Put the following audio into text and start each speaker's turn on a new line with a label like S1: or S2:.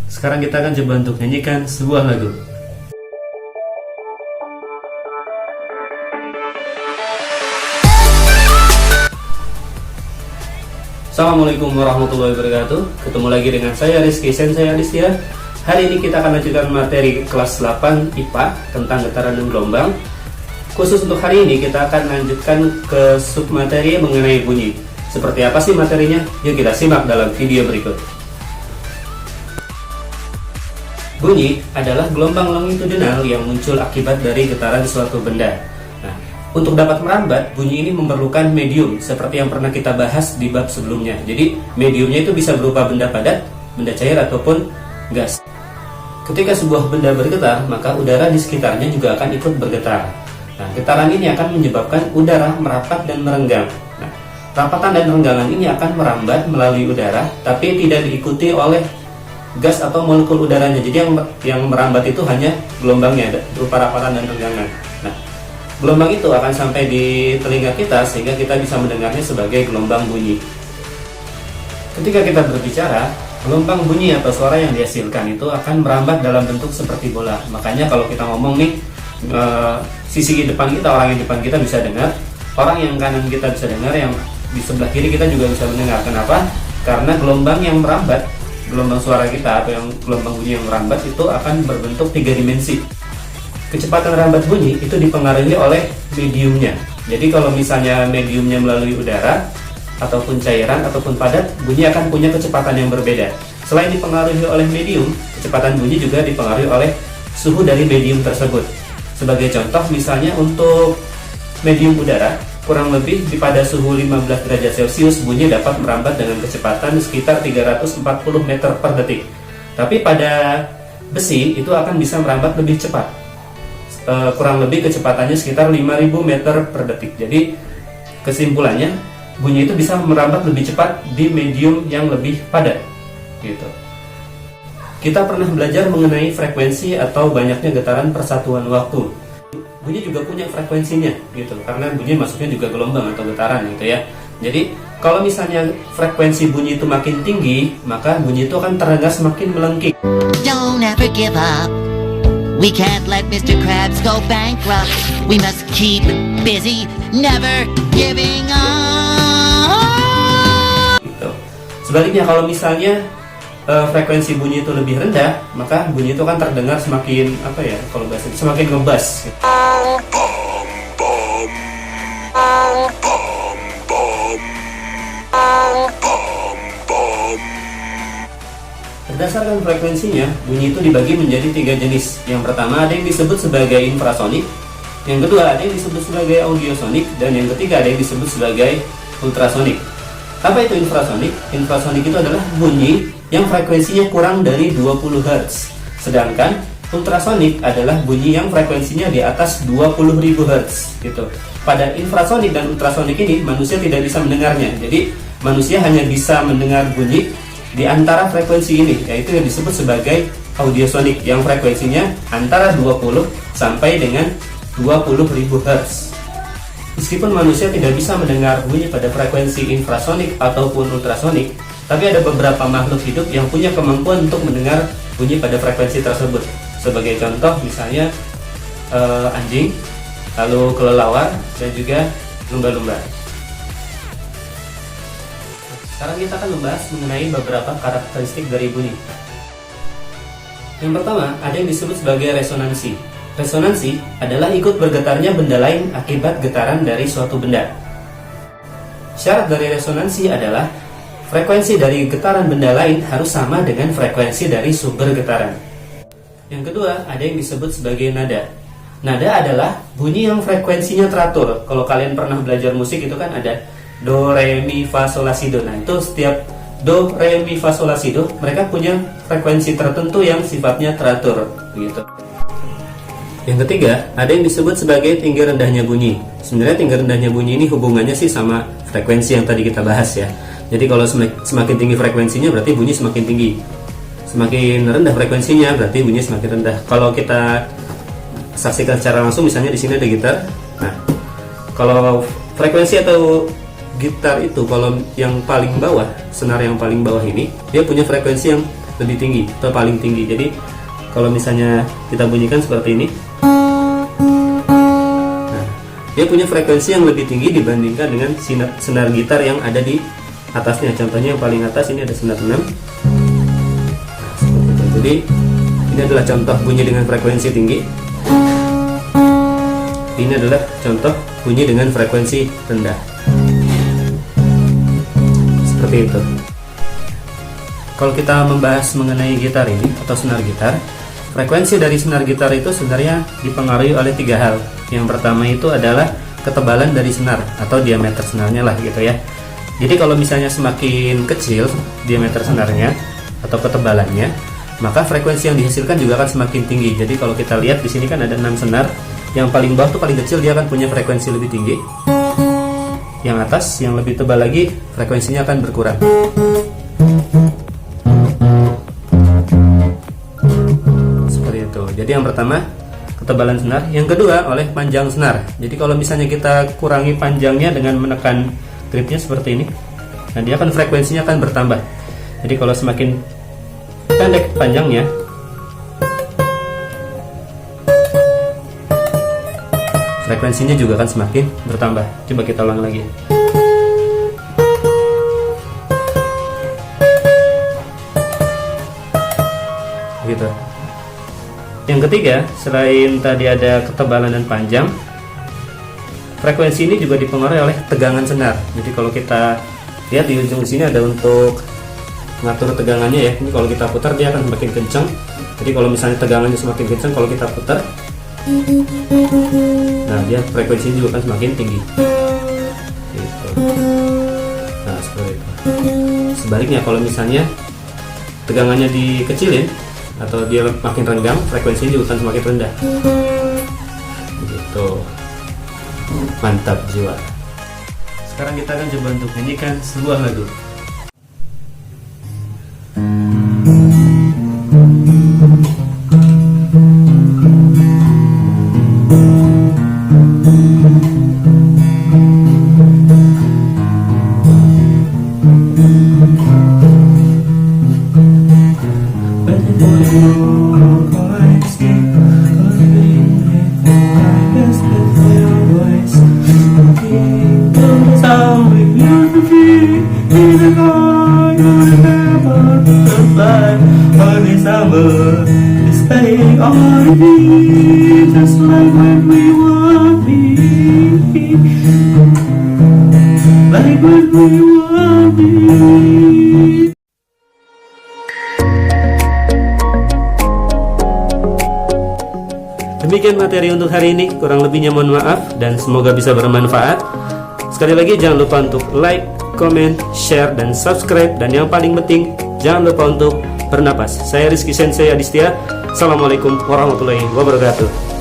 S1: Sekarang kita akan coba untuk nyanyikan sebuah lagu. Assalamualaikum warahmatullahi wabarakatuh. Ketemu lagi dengan saya Rizky Sensei Aditya. Hari ini kita akan lanjutkan materi kelas 8 IPA tentang getaran dan gelombang. Khusus untuk hari ini kita akan lanjutkan ke submateri mengenai bunyi. Seperti apa sih materinya? Yuk kita simak dalam video berikut. Bunyi adalah gelombang longitudinal yang muncul akibat dari getaran suatu benda. Nah, untuk dapat merambat, bunyi ini memerlukan medium seperti yang pernah kita bahas di bab sebelumnya. Jadi, mediumnya itu bisa berupa benda padat, benda cair, ataupun gas. Ketika sebuah benda bergetar, maka udara di sekitarnya juga akan ikut bergetar. Nah, getaran ini akan menyebabkan udara merapat dan merenggang. Nah, rapatan dan renggangan ini akan merambat melalui udara, tapi tidak diikuti oleh gas atau molekul udaranya. Jadi yang merambat itu hanya gelombangnya berupa rapatan dan renggangan. Nah, gelombang itu akan sampai di telinga kita sehingga kita bisa mendengarnya sebagai gelombang bunyi. Ketika kita berbicara, gelombang bunyi atau suara yang dihasilkan itu akan merambat dalam bentuk seperti bola. Makanya kalau kita ngomong nih, sisi depan kita, orang yang depan kita bisa dengar, orang yang kanan kita bisa dengar, yang di sebelah kiri kita juga bisa mendengar. Kenapa? Karena gelombang yang merambat, gelombang suara kita atau yang gelombang bunyi yang merambat itu akan berbentuk 3 dimensi. Kecepatan rambat bunyi itu dipengaruhi oleh mediumnya. Jadi kalau misalnya mediumnya melalui udara ataupun cairan ataupun padat, bunyi akan punya kecepatan yang berbeda. Selain dipengaruhi oleh medium, kecepatan bunyi juga dipengaruhi oleh suhu dari medium tersebut. Sebagai contoh, misalnya untuk medium udara, kurang lebih pada suhu 15 derajat Celcius, bunyi dapat merambat dengan kecepatan sekitar 340 meter per detik. Tapi pada besi itu akan bisa merambat lebih cepat, kurang lebih kecepatannya sekitar 5000 meter per detik. Jadi kesimpulannya, bunyi itu bisa merambat lebih cepat di medium yang lebih padat gitu. Kita pernah belajar mengenai frekuensi atau banyaknya getaran persatuan waktu. Bunyi juga punya frekuensinya gitu, karena bunyi masuknya juga gelombang atau getaran gitu ya. Jadi kalau misalnya frekuensi bunyi itu makin tinggi, maka bunyi itu akan terdengar semakin melengking.
S2: Don't ever give up. We can't let Mr. Krabs go bankrupt. We must keep busy, never giving up.
S1: Gitu. Sebaliknya kalau misalnya frekuensi bunyi itu lebih rendah, maka bunyi itu akan terdengar semakin kalau bahasa semakin ngebas. Berdasarkan frekuensinya, bunyi itu dibagi menjadi 3 jenis. Yang pertama ada yang disebut sebagai infrasonik, yang kedua ada yang disebut sebagai audiosonik, dan yang ketiga ada yang disebut sebagai ultrasonik. Apa itu infrasonik? Infrasonik itu adalah bunyi yang frekuensinya kurang dari 20 Hz. Sedangkan ultrasonik adalah bunyi yang frekuensinya di atas 20.000 Hz gitu. Pada infrasonik dan ultrasonik ini manusia tidak bisa mendengarnya. Jadi manusia hanya bisa mendengar bunyi di antara frekuensi ini, yaitu yang disebut sebagai audiosonik, yang frekuensinya antara 20 sampai dengan 20.000 Hz. Meskipun manusia tidak bisa mendengar bunyi pada frekuensi infrasonik ataupun ultrasonik, tapi ada beberapa makhluk hidup yang punya kemampuan untuk mendengar bunyi pada frekuensi tersebut. Sebagai contoh misalnya anjing, lalu kelelawar, dan juga lumba-lumba. Sekarang kita akan membahas mengenai beberapa karakteristik dari bunyi. Yang pertama, ada yang disebut sebagai resonansi. Resonansi adalah ikut bergetarnya benda lain akibat getaran dari suatu benda. Syarat dari resonansi adalah frekuensi dari getaran benda lain harus sama dengan frekuensi dari sumber getaran. Yang kedua, ada yang disebut sebagai nada. Nada adalah bunyi yang frekuensinya teratur. Kalau kalian pernah belajar musik itu kan ada do, re, mi, fa, sol, la, si, do. Nah, itu setiap do, re, mi, fa, sol, la, si, do, mereka punya frekuensi tertentu yang sifatnya teratur begitu. Yang ketiga, ada yang disebut sebagai tinggi rendahnya bunyi. Sebenarnya tinggi rendahnya bunyi ini hubungannya sih sama frekuensi yang tadi kita bahas ya. Jadi kalau semakin tinggi frekuensinya berarti bunyi semakin tinggi. Semakin rendah frekuensinya berarti bunyi semakin rendah. Kalau kita saksikan secara langsung, misalnya di sini ada gitar. Nah, kalau frekuensi atau gitar itu, kalau yang paling bawah, senar yang paling bawah ini, dia punya frekuensi yang lebih tinggi atau paling tinggi. Jadi kalau misalnya kita bunyikan seperti ini, nah, dia punya frekuensi yang lebih tinggi dibandingkan dengan senar gitar yang ada di atasnya. Contohnya yang paling atas ini ada senar 6. Nah, seperti itu. Jadi ini adalah contoh bunyi dengan frekuensi tinggi. Ini adalah contoh bunyi dengan frekuensi rendah. Seperti itu. Kalau kita membahas mengenai gitar ini atau senar gitar, frekuensi dari senar gitar itu sebenarnya dipengaruhi oleh 3 hal. Yang pertama itu adalah ketebalan dari senar atau diameter senarnya lah gitu ya. Jadi kalau misalnya semakin kecil diameter senarnya atau ketebalannya, maka frekuensi yang dihasilkan juga akan semakin tinggi. Jadi kalau kita lihat di sini kan ada 6 senar, yang paling bawah tuh paling kecil dia akan punya frekuensi lebih tinggi. Yang atas yang lebih tebal lagi frekuensinya akan berkurang. Seperti itu. Jadi yang pertama ketebalan senar, yang kedua oleh panjang senar. Jadi kalau misalnya kita kurangi panjangnya dengan menekan gripnya seperti ini, nah dia akan frekuensinya akan bertambah. Jadi kalau semakin pendek panjangnya, frekuensinya juga akan semakin bertambah. Coba kita ulang lagi. Gitu. Yang ketiga, selain tadi ada ketebalan dan panjang, frekuensi ini juga dipengaruhi oleh tegangan senar. Jadi kalau kita lihat di ujung sini ada untuk mengatur tegangannya ya. Ini kalau kita putar dia akan semakin kencang. Jadi kalau misalnya tegangannya semakin kencang, kalau kita putar, nah dia frekuensinya juga akan semakin tinggi. Gitu. Nah seperti itu. Sebaliknya kalau misalnya tegangannya dikecilin atau dia makin renggang, frekuensinya juga akan semakin rendah. Begitu. Mantap jiwa. Sekarang kita akan coba untuk nyanyikan sebuah lagu. Just like when we were like when we were. Demikian materi untuk hari ini, kurang lebihnya mohon maaf dan semoga bisa bermanfaat. Sekali lagi jangan lupa untuk like, comment, share, dan subscribe. Dan yang paling penting, jangan lupa untuk bernapas. Saya Rizky Sensei Adistia. Assalamualaikum warahmatullahi wabarakatuh.